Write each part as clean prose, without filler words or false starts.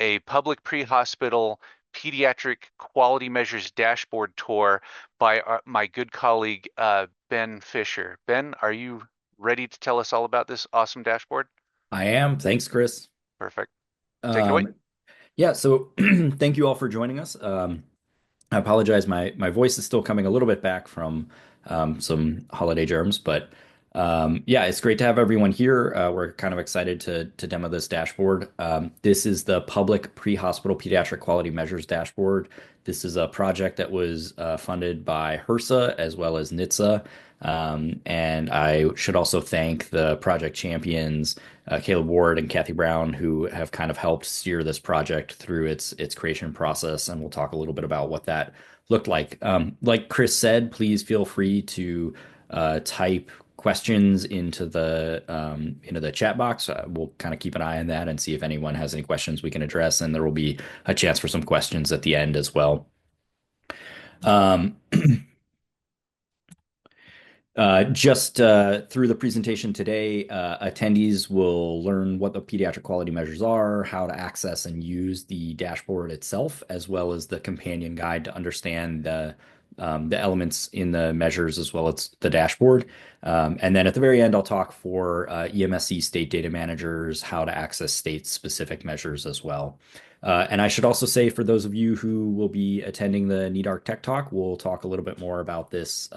a public pre-hospital pediatric quality measures dashboard tour by my good colleague, Ben Fisher. Ben, are you ready to tell us all about this awesome dashboard? I am. Thanks, Chris. Perfect. Take it away. Um, yeah, so thank you all for joining us. I apologize, my voice is still coming a little bit back from some holiday germs, but yeah, it's great to have everyone here. We're kind of excited to demo this dashboard. This is the public pre-hospital pediatric quality measures dashboard. This is a project that was funded by HRSA as well as NHTSA. And I should also thank the project champions, Caleb Ward and Kathy Brown, who have kind of helped steer this project through its creation process. And we'll talk a little bit about what that looked like. Like Chris said, please feel free to type questions into the chat box. We'll kind of keep an eye on that and see if anyone has any questions we can address. And there will be a chance for some questions at the end as well. Um, just through the presentation today, attendees will learn what the pediatric quality measures are, how to access and use the dashboard itself, as well as the companion guide to understand the elements in the measures as well as the dashboard. And then at the very end, I'll talk for EMSC state data managers how to access state-specific measures as well. And I should also say, for those of you who will be attending the NEDARC Tech Talk, we'll talk a little bit more about this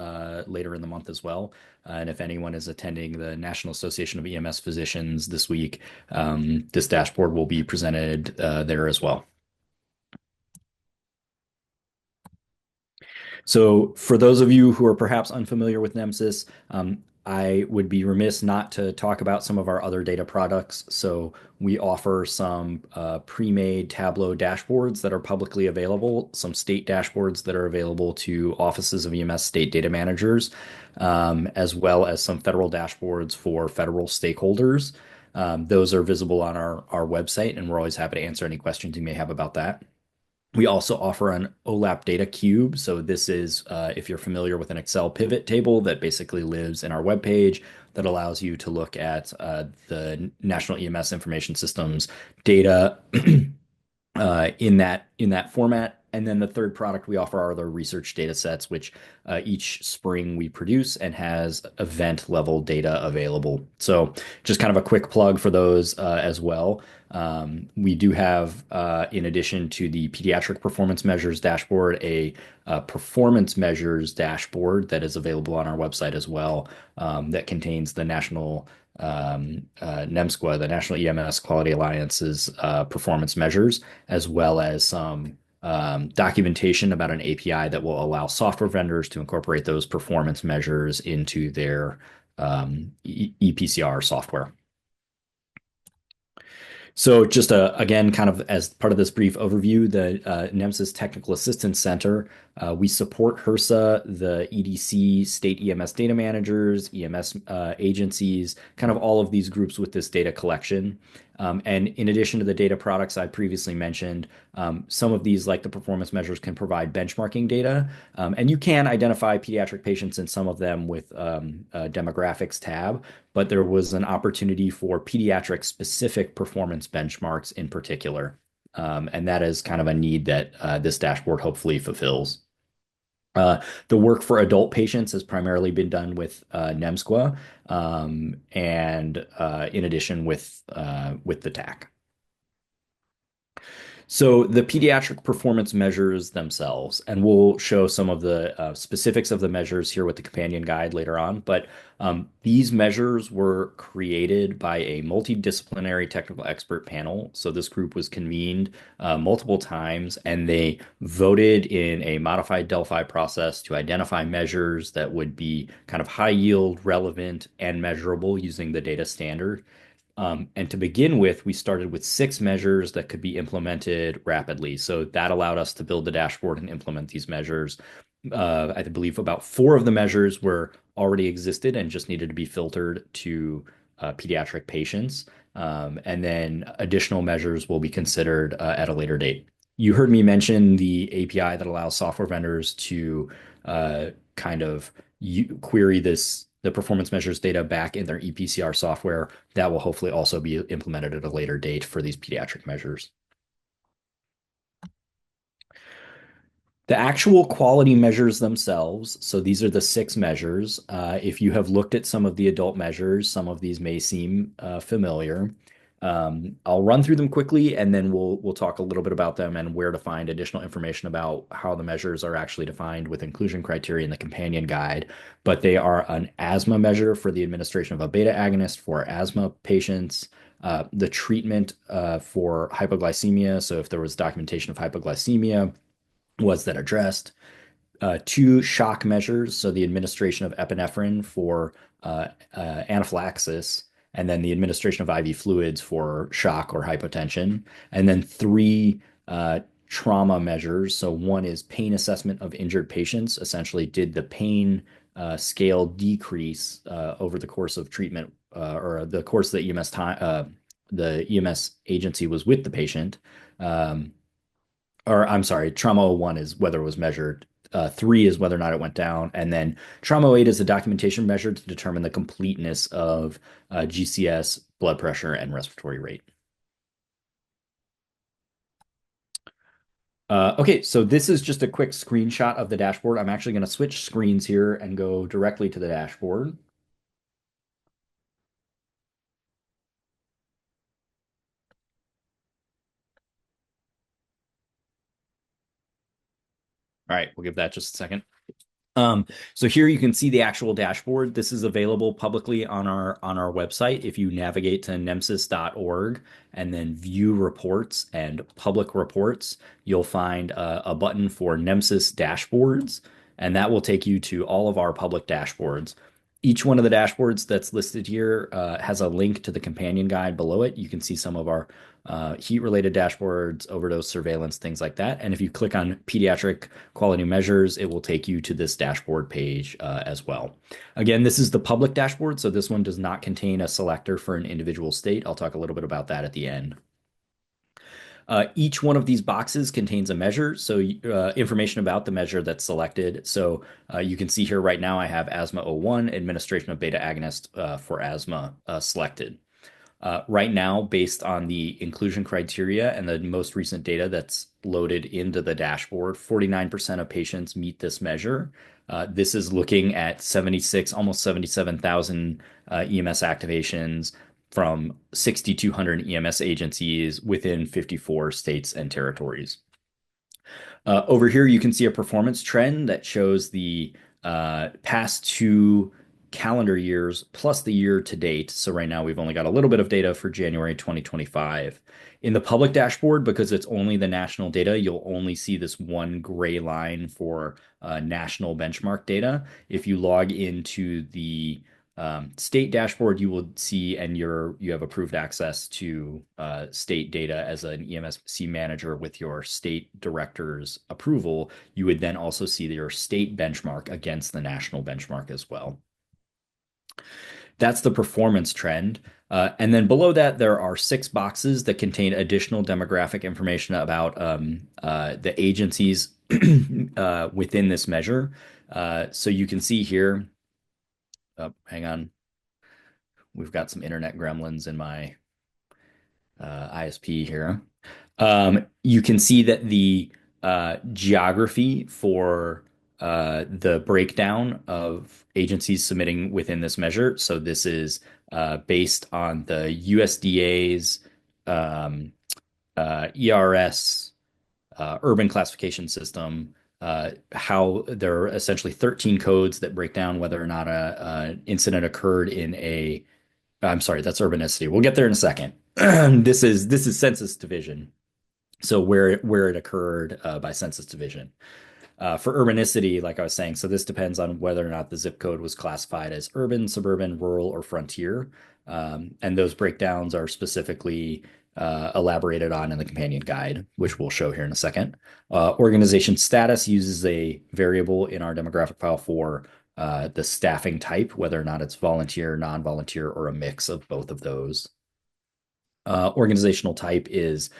later in the month as well. And if anyone is attending the National Association of EMS Physicians this week, this dashboard will be presented there as well. So for those of you who are perhaps unfamiliar with NEMSIS, I would be remiss not to talk about some of our other data products. So we offer some pre-made Tableau dashboards that are publicly available, some state dashboards that are available to offices of EMS state data managers, as well as some federal dashboards for federal stakeholders. Those are visible on our website, and we're always happy to answer any questions you may have about that. We also offer an OLAP data cube. So this is, if you're familiar with an Excel pivot table that basically lives in our webpage that allows you to look at the National EMS Information Systems data in that format. And then the third product we offer are the research data sets, which each spring we produce and has event level data available. So just kind of a quick plug for those as well. We do have, in addition to the pediatric performance measures dashboard, a performance measures dashboard that is available on our website as well, that contains the National NEMSQA, the National EMS Quality Alliance's performance measures, as well as some documentation about an API that will allow software vendors to incorporate those performance measures into their EPCR software. So just again, kind of as part of this brief overview, the NEMSIS Technical Assistance Center, we support HRSA, the EDC, state EMS data managers, EMS agencies, kind of all of these groups with this data collection. And in addition to the data products I previously mentioned, some of these, like the performance measures, can provide benchmarking data. And you can identify pediatric patients in some of them with a demographics tab, but there was an opportunity for pediatric specific performance benchmarks in particular. And that is kind of a need that this dashboard hopefully fulfills. The work for adult patients has primarily been done with NEMSQA, and in addition with the TAC. So the pediatric performance measures themselves, and we'll show some of the specifics of the measures here with the companion guide later on, but these measures were created by a multidisciplinary technical expert panel. So this group was convened multiple times, and they voted in a modified Delphi process to identify measures that would be kind of high yield, relevant, and measurable using the data standard. And to begin with, we started with 6 measures that could be implemented rapidly. So that allowed us to build the dashboard and implement these measures. I believe about 4 of the measures were already existed and just needed to be filtered to pediatric patients. And then additional measures will be considered at a later date. You heard me mention the API that allows software vendors to kind of query the performance measures data back in their EPCR software. That will hopefully also be implemented at a later date for these pediatric measures. The actual quality measures themselves, so these are the six measures. If you have looked at some of the adult measures, some of these may seem familiar. I'll run through them quickly, and then we'll talk a little bit about them and where to find additional information about how the measures are actually defined with inclusion criteria in the companion guide. But they are an asthma measure for the administration of a beta agonist for asthma patients. The treatment for hypoglycemia, so if there was documentation of hypoglycemia, was that addressed. Two shock measures, so the administration of epinephrine for anaphylaxis, and then the administration of IV fluids for shock or hypotension, and then three trauma measures. So one is pain assessment of injured patients. Essentially, did the pain scale decrease over the course of treatment or the course that the EMS agency was with the patient? Um, or I'm sorry, trauma 01 is whether it was measured. Three is whether or not it went down. And then trauma 8 is a documentation measure to determine the completeness of GCS, blood pressure, and respiratory rate. Okay, so this is just a quick screenshot of the dashboard. I'm actually going to switch screens here and go directly to the dashboard. All right, we'll give that just a second. Um, so here you can see the actual dashboard. This is available publicly on our website. If you navigate to nemsis.org and then view reports and public reports, you'll find a button for NEMSIS dashboards, and that will take you to all of our public dashboards. Each one of the dashboards that's listed here has a link to the companion guide below it. You can see some of our heat-related dashboards, overdose surveillance, things like that. And if you click on pediatric quality measures, it will take you to this dashboard page as well. Again, this is the public dashboard, so this one does not contain a selector for an individual state. I'll talk a little bit about that at the end. Each one of these boxes contains a measure, so information about the measure that's selected. So you can see here right now I have asthma 01, administration of beta agonist for asthma selected. Right now, based on the inclusion criteria and the most recent data that's loaded into the dashboard, 49% of patients meet this measure. This is looking at 76, almost 77,000 EMS activations from 6,200 EMS agencies within 54 states and territories. Over here, you can see a performance trend that shows the past two calendar years plus the year to date. So right now we've only got a little bit of data for January 2025. In the public dashboard, because it's only the national data, you'll only see this one gray line for national benchmark data. If you log into the state dashboard, you will see, and you have approved access to state data as an EMSC manager with your state director's approval. You would then also see your state benchmark against the national benchmark as well. That's the performance trend. And then below that, there are six boxes that contain additional demographic information about the agencies within this measure. So you can see here, hang on, we've got some internet gremlins in my ISP here. You can see that the geography for the breakdown of agencies submitting within this measure. So this is based on the USDA's ERS urban classification system. How there are essentially 13 codes that break down whether or not an incident occurred in a I'm sorry, that's urbanicity. We'll get there in a second. This is census division. So where it occurred by census division. For urbanicity, like I was saying, so this depends on whether or not the zip code was classified as urban, suburban, rural, or frontier. And those breakdowns are specifically elaborated on in the companion guide, which we'll show here in a second. Organization status uses a variable in our demographic file for the staffing type, whether or not it's volunteer, non-volunteer, or a mix of both of those. Organizational type is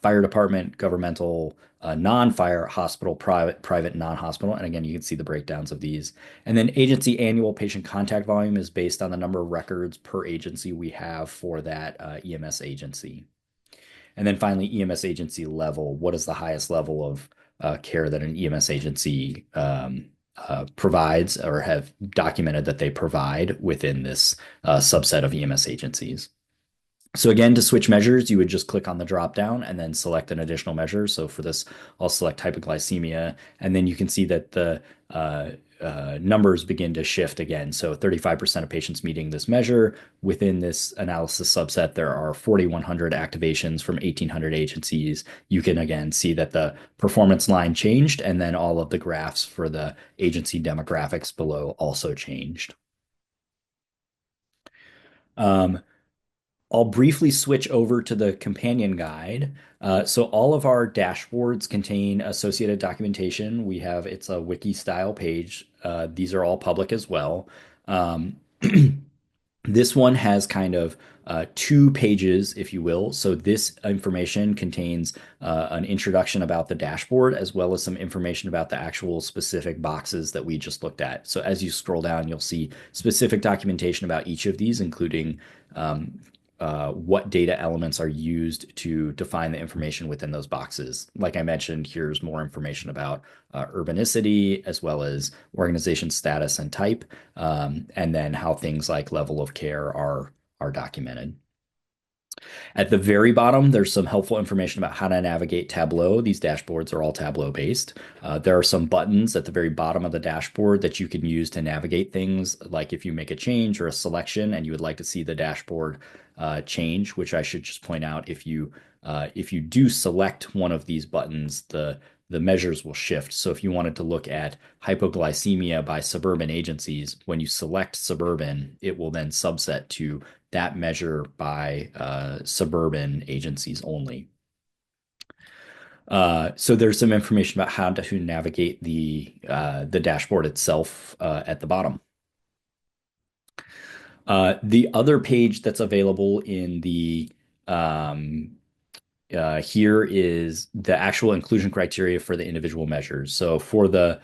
fire department, governmental, non-fire, hospital, private, non-hospital. And again, you can see the breakdowns of these. And then agency annual patient contact volume is based on the number of records per agency we have for that EMS agency. And then finally, EMS agency level. What is the highest level of care that an EMS agency provides or have documented that they provide within this subset of EMS agencies. So again, to switch measures, you would just click on the drop down and then select an additional measure. So for this, I'll select hypoglycemia, and then you can see that the numbers begin to shift again. So 35% of patients meeting this measure. Within this analysis subset, there are 4,100 activations from 1,800 agencies. You can again see that the performance line changed, and then all of the graphs for the agency demographics below also changed. Um, I'll briefly switch over to the companion guide. So all of our dashboards contain associated documentation. It's a wiki style page. These are all public as well. Um, This one has kind of two pages, if you will. So this information contains an introduction about the dashboard as well as some information about the actual specific boxes that we just looked at. So as you scroll down, you'll see specific documentation about each of these, including what data elements are used to define the information within those boxes. Like I mentioned, here's more information about urbanicity as well as organization status and type, and then how things like level of care are documented. At the very bottom, there's some helpful information about how to navigate Tableau. These dashboards are all Tableau based. There are some buttons at the very bottom of the dashboard that you can use to navigate things, like if you make a change or a selection and you would like to see the dashboard change, which I should just point out, if you do select one of these buttons, the measures will shift. So if you wanted to look at hypoglycemia by suburban agencies, when you select suburban, it will then subset to that measure by suburban agencies only. So there's some information about how to navigate the dashboard itself at the bottom. The other page that's available in the here is the actual inclusion criteria for the individual measures. So for the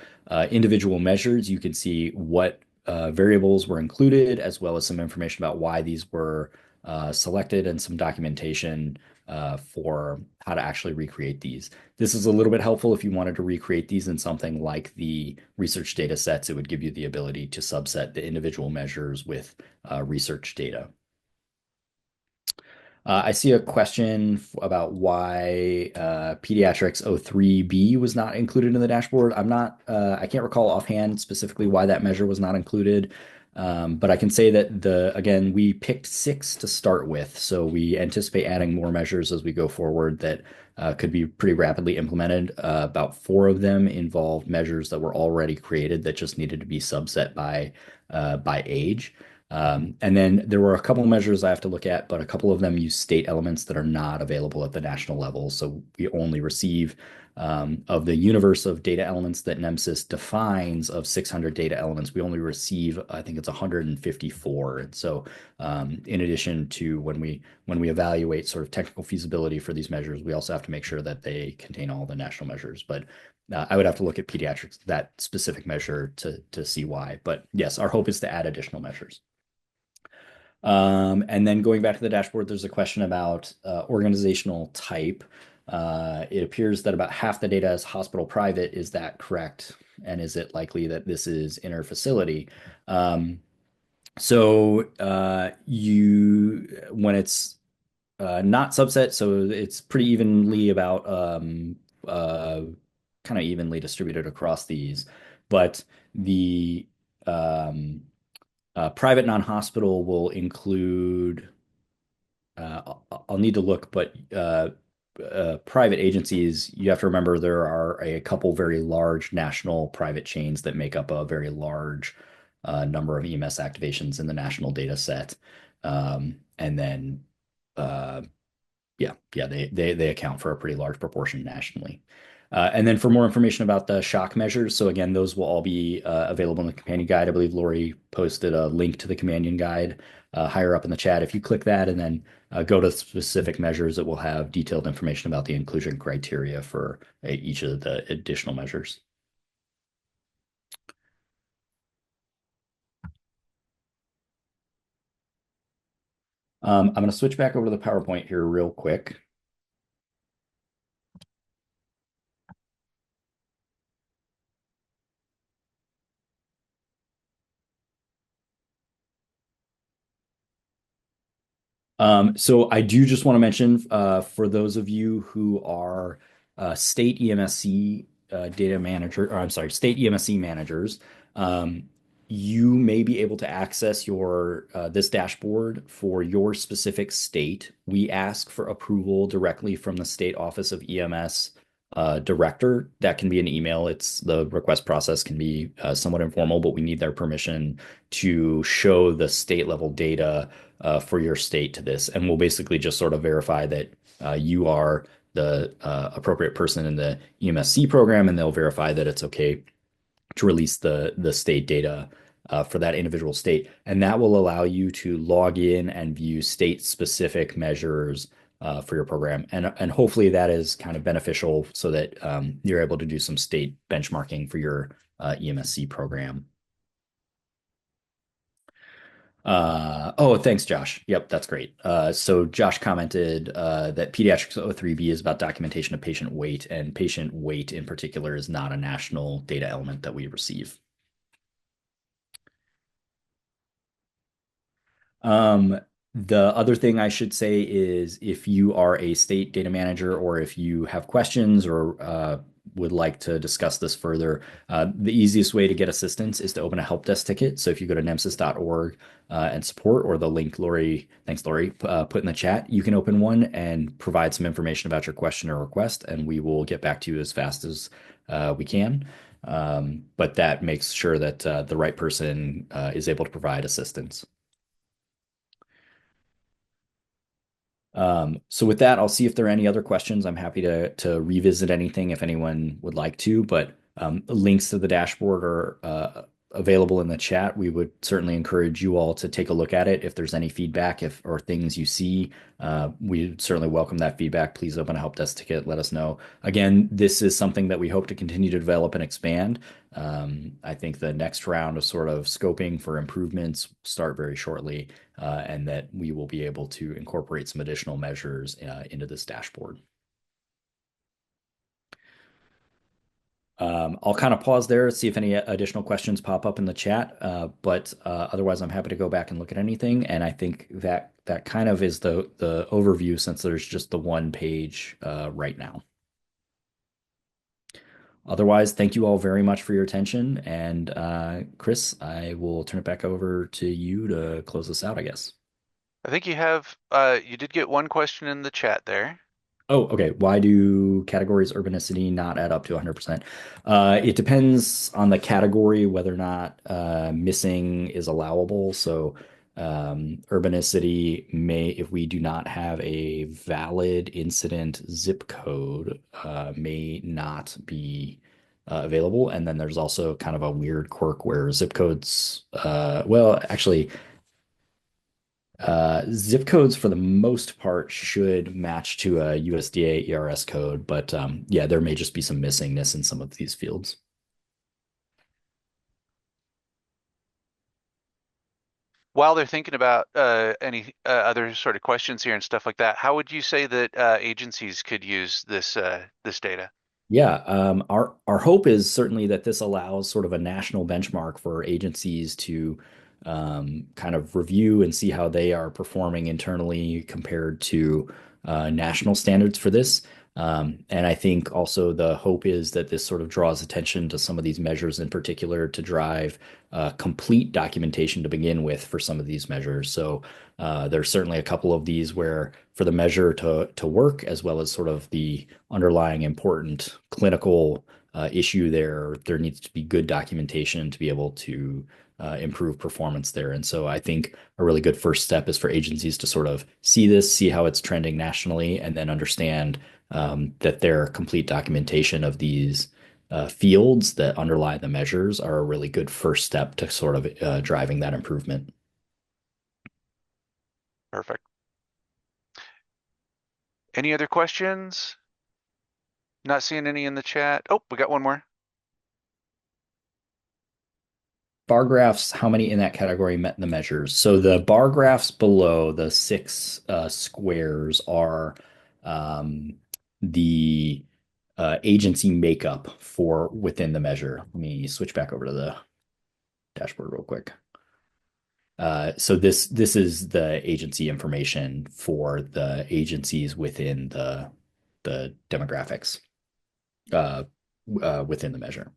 individual measures, you can see what variables were included, as well as some information about why these were selected and some documentation for how to actually recreate these. This is a little bit helpful if you wanted to recreate these in something like the research data sets. It would give you the ability to subset the individual measures with research data. I see a question about why Pediatrics 03B was not included in the dashboard. I can't recall offhand specifically why that measure was not included. But I can say that again, we picked 6 to start with. So we anticipate adding more measures as we go forward that could be pretty rapidly implemented. About 4 of them involved measures that were already created that just needed to be subset by age. And then there were a couple of measures I have to look at, but a couple of them use state elements that are not available at the national level. So we only receive of the universe of data elements that NEMSIS defines of 600 data elements, we only receive, I think it's 154. And so in addition to when we evaluate sort of technical feasibility for these measures, we also have to make sure that they contain all the national measures. But I would have to look at pediatrics, that specific measure to see why. But yes, our hope is to add additional measures. And then going back to the dashboard, there's a question about organizational type. It appears that about half the data is hospital private. Is that correct? And is it likely that this is interfacility? When it's not subset, so it's pretty evenly about kind of evenly distributed across these. But the private non-hospital will include, I'll need to look, but private agencies, you have to remember there are a couple very large national private chains that make up a very large number of EMS activations in the national data set. And then, they account for a pretty large proportion nationally. And then for more information about the shock measures, so again, those will all be available in the companion guide. I believe Lori posted a link to the companion guide higher up in the chat. If you click that and then go to specific measures, it will have detailed information about the inclusion criteria for each of the additional measures. I'm going to switch back over to the PowerPoint here real quick. So I do just want to mention for those of you who are state EMSC data manager, or I'm sorry, state EMSC managers, um, you may be able to access your this dashboard for your specific state. We ask for approval directly from the state office of EMS director. That can be an email. It's the request process can be somewhat informal, but we need their permission to show the state level data for your state to this. And we'll basically just sort of verify that you are the appropriate person in the EMSC program, and they'll verify that it's okay to release the state data for that individual state. And that will allow you to log in and view state specific measures for your program. And hopefully that is kind of beneficial so that you're able to do some state benchmarking for your EMSC program. Oh, thanks, Josh. Yep, that's great. So Josh commented that Pediatrics O3B is about documentation of patient weight, and patient weight in particular is not a national data element that we receive. Um, the other thing I should say is if you are a state data manager or if you have questions or would like to discuss this further, the easiest way to get assistance is to open a help desk ticket. So if you go to nemsis.org and support or the link Lori, thanks Lori, put in the chat, you can open one and provide some information about your question or request, and we will get back to you as fast as we can. But that makes sure that the right person is able to provide assistance. So with that, I'll see if there are any other questions. I'm happy to revisit anything if anyone would like to, but links to the dashboard are available in the chat. We would certainly encourage you all to take a look at it. If there's any feedback if or things you see, we certainly welcome that feedback. Please open a help desk ticket. Let us know. Again, this is something that we hope to continue to develop and expand. I think the next round of sort of scoping for improvements start very shortly and that we will be able to incorporate some additional measures into this dashboard. I'll kind of pause there, see if any additional questions pop up in the chat, but otherwise I'm happy to go back and look at anything. And I think that that kind of is the overview since there's just the one page right now. Otherwise, thank you all very much for your attention. And Chris, I will turn it back over to you to close this out, I guess. I think you did get one question in the chat there. Oh, okay. Why do categories urbanicity not add up to 100%? It depends on the category whether or not missing is allowable. So, urbanicity may, if we do not have a valid incident zip code, may not be available. And then there's also kind of a weird quirk where zip codes, well, actually, zip codes for the most part should match to a USDA ERS code, but yeah, there may just be some missingness in some of these fields. While they're thinking about any other sort of questions here and stuff like that, how would you say that agencies could use this data? Yeah, our hope is certainly that this allows sort of a national benchmark for agencies to kind of review and see how they are performing internally compared to national standards for this. And I think also the hope is that this sort of draws attention to some of these measures in particular to drive complete documentation to begin with for some of these measures. So there's certainly a couple of these where for the measure to work, as well as sort of the underlying important clinical issue there needs to be good documentation to be able to improve performance there. And so I think a really good first step is for agencies to sort of see this, see how it's trending nationally, and then understand that their complete documentation of these fields that underlie the measures are a really good first step to sort of driving that improvement. Perfect. Any other questions? Not seeing any in the chat. Oh, we got one more. Bar graphs, how many in that category met the measures? So the bar graphs below the six squares are um, the agency makeup for within the measure. Let me switch back over to the dashboard real quick. So this is the agency information for the agencies within the demographics uh, within the measure.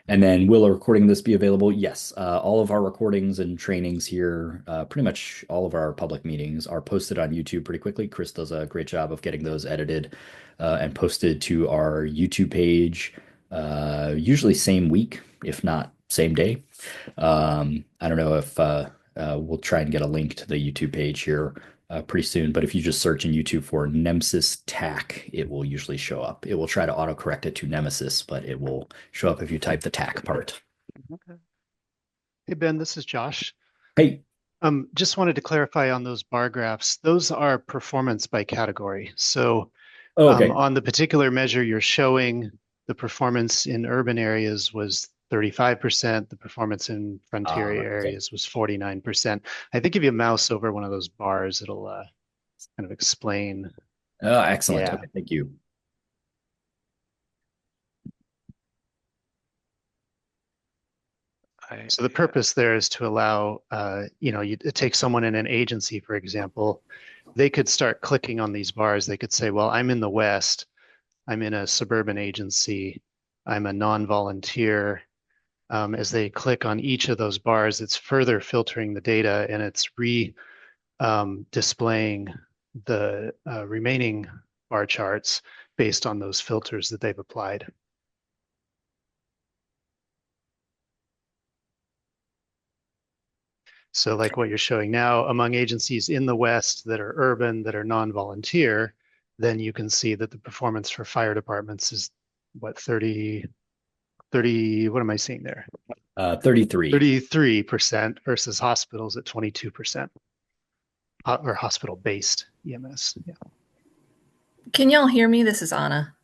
And then will a recording of this be available? Yes. All of our recordings and trainings here, pretty much all of our public meetings are posted on YouTube pretty quickly. Chris does a great job of getting those edited and posted to our YouTube page, usually same week, if not same day. I don't know if we'll try and get a link to the YouTube page here pretty soon. But if you just search in YouTube for NEMSIS TAC, it will usually show up. It will try to autocorrect it to Nemesis, but it will show up if you type the TAC part. Okay. Hey, Ben, this is Josh. Hey, Just wanted to clarify on those bar graphs. Those are performance by category. So oh, okay. on the particular measure you're showing, the performance in urban areas was 35%. The performance in frontier Right, okay. areas was 49%. I think if you mouse over one of those bars, it'll kind of explain. Oh, excellent. Yeah. Okay, thank you. I, So the purpose there is to allow, you take someone in an agency, for example, they could start clicking on these bars. They could say, well, I'm in the West. I'm in a suburban agency. I'm a non-volunteer. As they click on each of those bars, it's further filtering the data and it's displaying the remaining bar charts based on those filters that they've applied. So like what you're showing now, among agencies in the West that are urban, that are non-volunteer, then you can see that the performance for fire departments is what, 30, what am I seeing there? 33. 33% versus hospitals at 22%, or hospital-based EMS. Yeah. Can y'all hear me? This is Anna.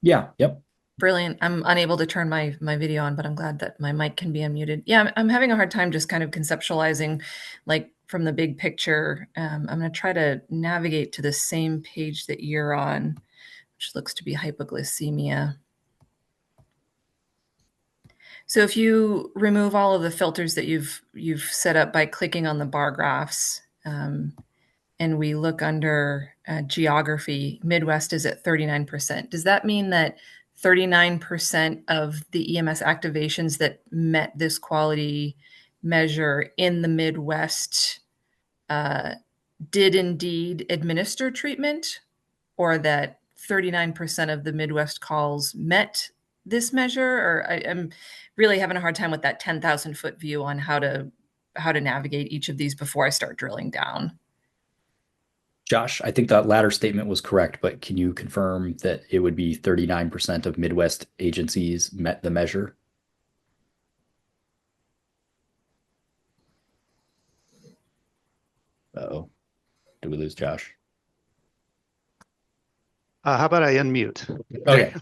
Yeah, yep. Brilliant. I'm unable to turn my video on, but I'm glad that my mic can be unmuted. Yeah, I'm having a hard time just kind of conceptualizing, like from the big picture. I'm going to try to navigate to the same page that you're on, which looks to be hypoglycemia. So if you remove all of the filters that you've set up by clicking on the bar graphs, and we look under geography, Midwest is at 39%. Does that mean that 39% of the EMS activations that met this quality measure in the Midwest did indeed administer treatment, or that 39% of the Midwest calls met this measure? Or I'm really having a hard time with that 10,000 foot view on how to navigate each of these before I start drilling down. Josh, I think that latter statement was correct, but can you confirm that it would be 39% of Midwest agencies met the measure? Uh-oh. Did we lose Josh? How about I unmute? Okay.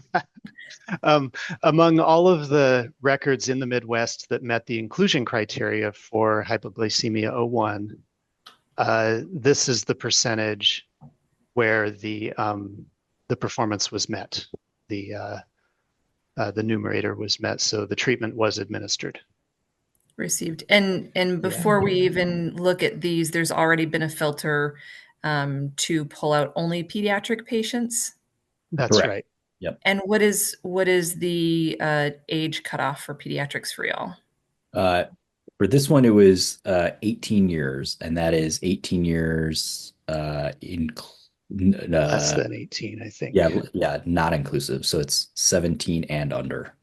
Among all of the records in the Midwest that met the inclusion criteria for hypoglycemia 01, this is the percentage where the performance was met, the numerator was met, so the treatment was administered. Received. And before we even look at these, there's already been a filter to pull out only pediatric patients. That's Correct. right. Yep. And what is the age cutoff for pediatrics for y'all? For this one, it was 18 years, and that is 18 years Less than 18, I think. yeah, not inclusive. So it's 17 and under.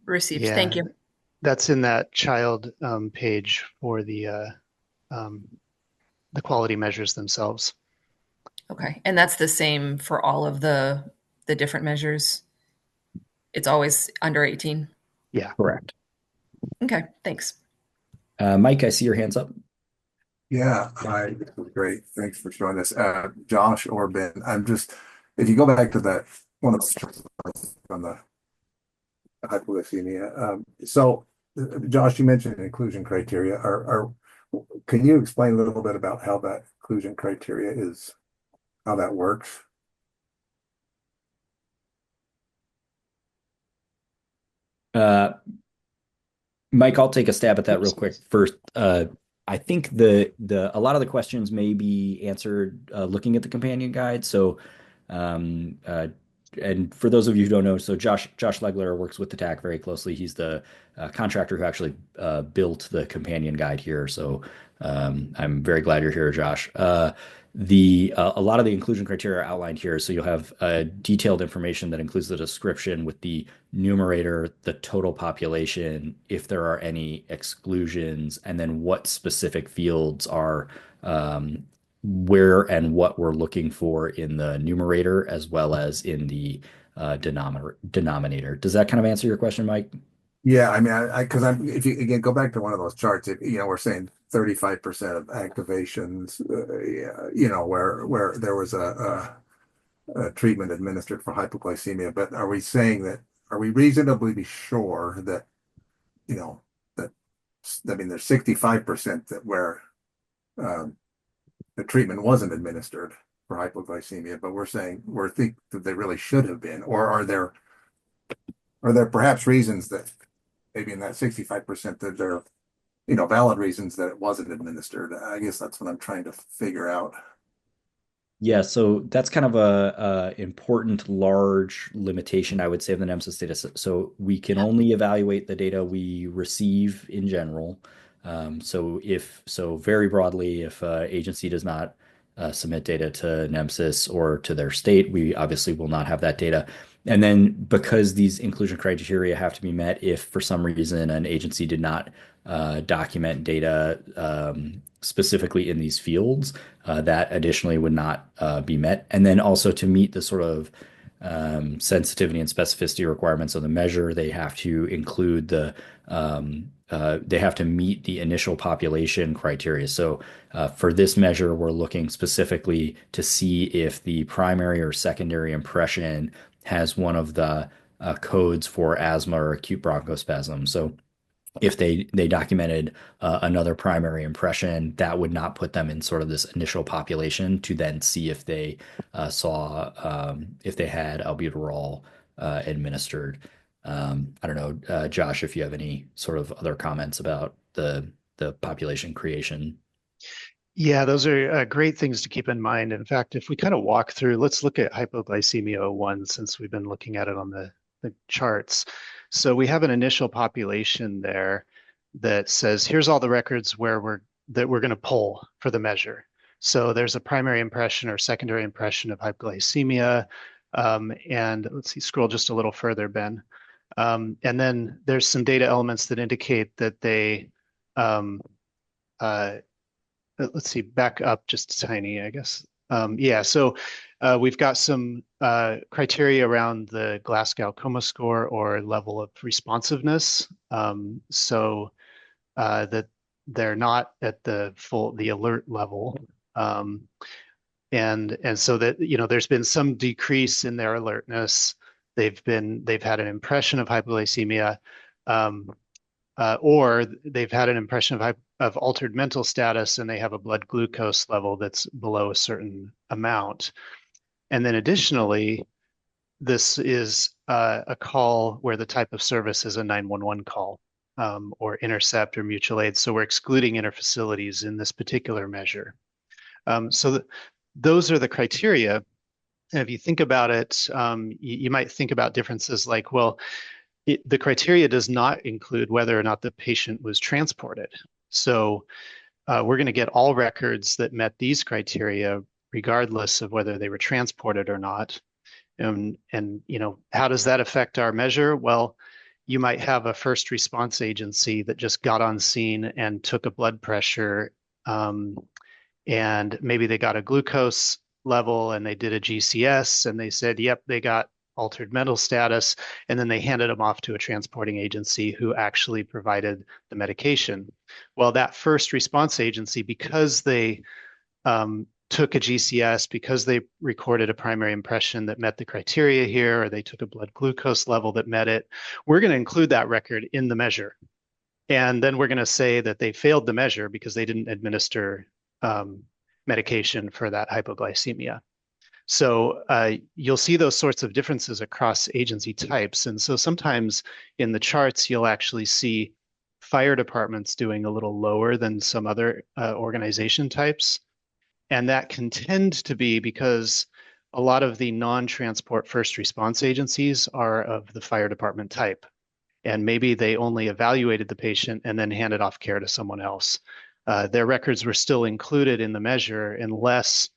Received. Yeah, Thank you. that's in that child page for the quality measures themselves. Okay. And that's the same for all of the different measures. It's always under 18. Yeah. Correct. Okay. Thanks. Mike, I see your hands up. Yeah, hi, great. Thanks for showing us. Josh or Ben, if you go back to that one of the charts on the hypoglycemia. Josh, you mentioned inclusion criteria. Can you explain a little bit about how that inclusion criteria how that works? Mike, I'll take a stab at that real Oops. quick first. I think a lot of the questions may be answered looking at the companion guide. So, um, uh, and for those of you who don't know, so Josh Legler works with the TAC very closely. He's the contractor who actually built the companion guide here. So, I'm very glad you're here, Josh. The a lot of the inclusion criteria are outlined here. So you'll have detailed information that includes the description with the numerator, the total population, if there are any exclusions, and then what specific fields are where and what we're looking for in the numerator as well as in the denominator. Does that kind of answer your question, Mike? Yeah, I mean, because I'm if you again go back to one of those charts, we're saying 35% of activations, yeah, where there was a treatment administered for hypoglycemia, but are we reasonably sure that, that, I mean, there's 65% that where um, the treatment wasn't administered for hypoglycemia, but we're think that they really should have been, or are there perhaps reasons that maybe in that 65% that there are, valid reasons that it wasn't administered? I guess that's what I'm trying to figure out. Yeah, so that's kind of a important large limitation, I would say, of the NEMSIS data. So we can only evaluate the data we receive in general. So very broadly, if agency does not submit data to NEMSIS or to their state, we obviously will not have that data. And then because these inclusion criteria have to be met, if for some reason an agency did not document data specifically in these fields, that additionally would not be met. And then also to meet the sort of sensitivity and specificity requirements of the measure, they have to include they have to meet the initial population criteria. So for this measure, we're looking specifically to see if the primary or secondary impression has one of the codes for asthma or acute bronchospasm. So if they documented another primary impression, that would not put them in sort of this initial population to then see if they saw if they had albuterol administered. I don't know, Josh, if you have any sort of other comments about the population creation. Yeah, those are great things to keep in mind. In fact, if we kind of walk through, let's look at hypoglycemia 01 since we've been looking at it on the charts. So we have an initial population there that says, here's all the records that we're going to pull for the measure. So there's a primary impression or secondary impression of hypoglycemia. And let's see, scroll just a little further, Ben. And then there's some data elements that indicate that they um, let's see, back up just tiny, I guess. Yeah, so we've got some criteria around the Glasgow Coma score or level of responsiveness. So that they're not at the alert level. And so that, there's been some decrease in their alertness. They've had an impression of hypoglycemia. Or they've had an impression of altered mental status and they have a blood glucose level that's below a certain amount. And then additionally, this is a call where the type of service is a 911 call or intercept or mutual aid. So we're excluding interfacilities in this particular measure. Those are the criteria. And if you think about it, you might think about differences like, well, the criteria does not include whether or not the patient was transported. So we're going to get all records that met these criteria, regardless of whether they were transported or not. And how does that affect our measure? Well, you might have a first response agency that just got on scene and took a blood pressure, and maybe they got a glucose level and they did a GCS and they said, yep, they got altered mental status, and then they handed them off to a transporting agency who actually provided the medication. Well, that first response agency, because they took a GCS, because they recorded a primary impression that met the criteria here, or they took a blood glucose level that met it, we're going to include that record in the measure. And then we're going to say that they failed the measure because they didn't administer medication for that hypoglycemia. So you'll see those sorts of differences across agency types. And so sometimes in the charts, you'll actually see fire departments doing a little lower than some other organization types. And that can tend to be because a lot of the non-transport first response agencies are of the fire department type. And maybe they only evaluated the patient and then handed off care to someone else. Their records were still included in the measure unless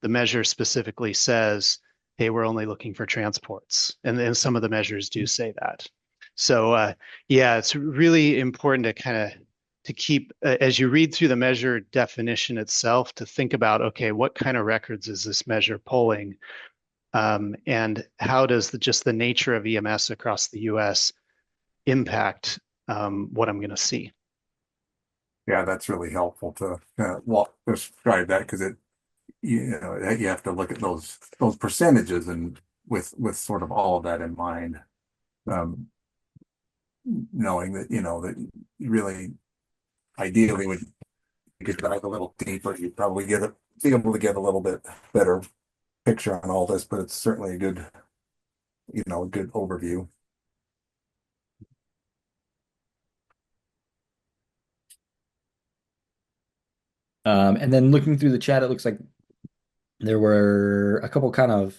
the measure specifically says, hey, we're only looking for transports. And then some of the measures do say that. So yeah, it's really important to kind of to keep, as you read through the measure definition itself, to think about, okay, what kind of records is this measure pulling? And how does just the nature of EMS across the US impact what I'm going to see? Yeah, that's really helpful to describe that because you have to look at those percentages and with sort of all of that in mind, um, knowing that that you really ideally would you could dive a little deeper, you'd probably be able to get a little bit better picture on all this, but it's certainly a good overview. And then looking through the chat, it looks like there were a couple kind of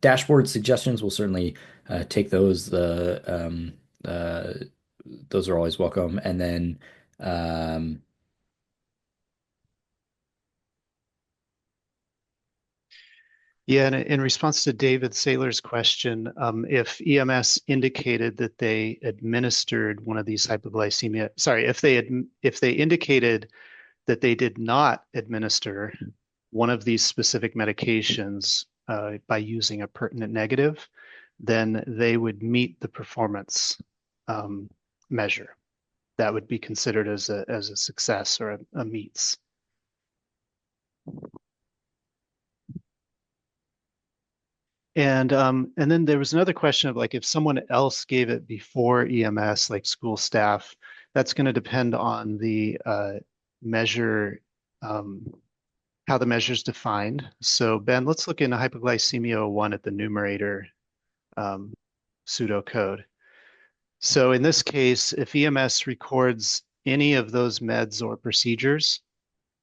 dashboard suggestions. We'll certainly take those. Uh, those are always welcome. And then Yeah, and in response to David Saylor's question, if EMS indicated that they administered one of these hypoglycemia, sorry, if they indicated that they did not administer one of these specific medications by using a pertinent negative, then they would meet the performance measure. That would be considered as a success or a meets. And then there was another question of like if someone else gave it before EMS, like school staff, that's going to depend on the measure, how the measure is defined. So Ben, let's look in hypoglycemia 1 at the numerator pseudocode. So in this case, if EMS records any of those meds or procedures,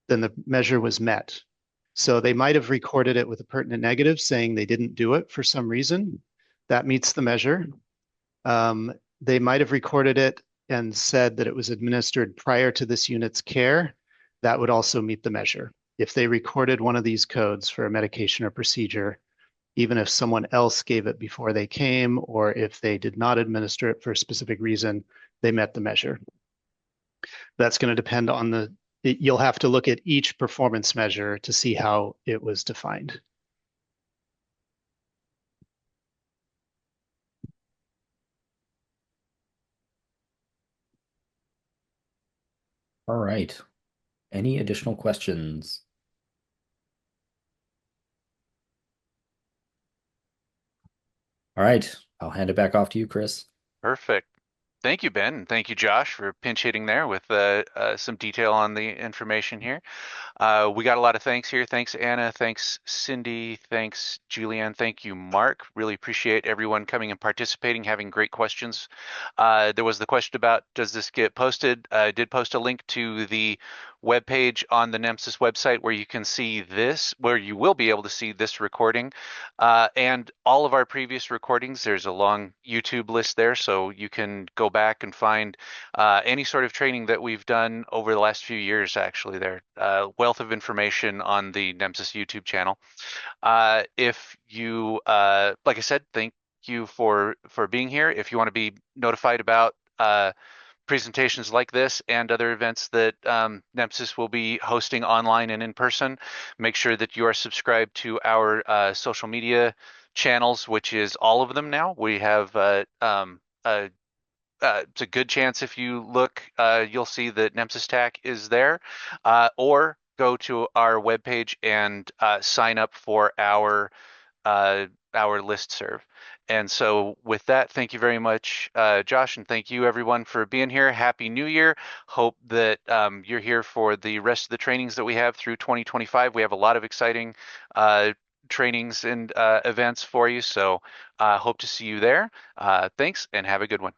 then the measure was met. So they might have recorded it with a pertinent negative saying they didn't do it for some reason. That meets the measure. They might have recorded it and said that it was administered prior to this unit's care. That would also meet the measure. If they recorded one of these codes for a medication or procedure, even if someone else gave it before they came, or if they did not administer it for a specific reason, they met the measure. That's going to depend on you'll have to look at each performance measure to see how it was defined. all right. Any additional questions? All right. I'll hand it back off to you, Chris. Perfect. Thank you, Ben. And thank you, Josh, for pinch hitting there with some detail on the information here. We got a lot of thanks here. Thanks, Anna. Thanks, Cindy. Thanks, Julianne. Thank you, Mark. Really appreciate everyone coming and participating, having great questions. There was the question about, does this get posted? I did post a link to the webpage on the NEMSIS website where you can see this, where you will be able to see this recording and all of our previous recordings. There's a long YouTube list there, so you can go back and find any sort of training that we've done over the last few years. Actually, there wealth of information on the NEMSIS YouTube channel. If you, like I said, thank you for being here. If you want to be notified about presentations like this and other events that NEMSIS will be hosting online and in person, make sure that you are subscribed to our social media channels, which is all of them now. We have it's a good chance if you look, you'll see that NEMSIS TAC is there, or go to our webpage and sign up for our listserv. And so with that, thank you very much, Josh, and thank you everyone for being here. Happy New Year. Hope that you're here for the rest of the trainings that we have through 2025. We have a lot of exciting trainings and events for you. So hope to see you there. Thanks and have a good one.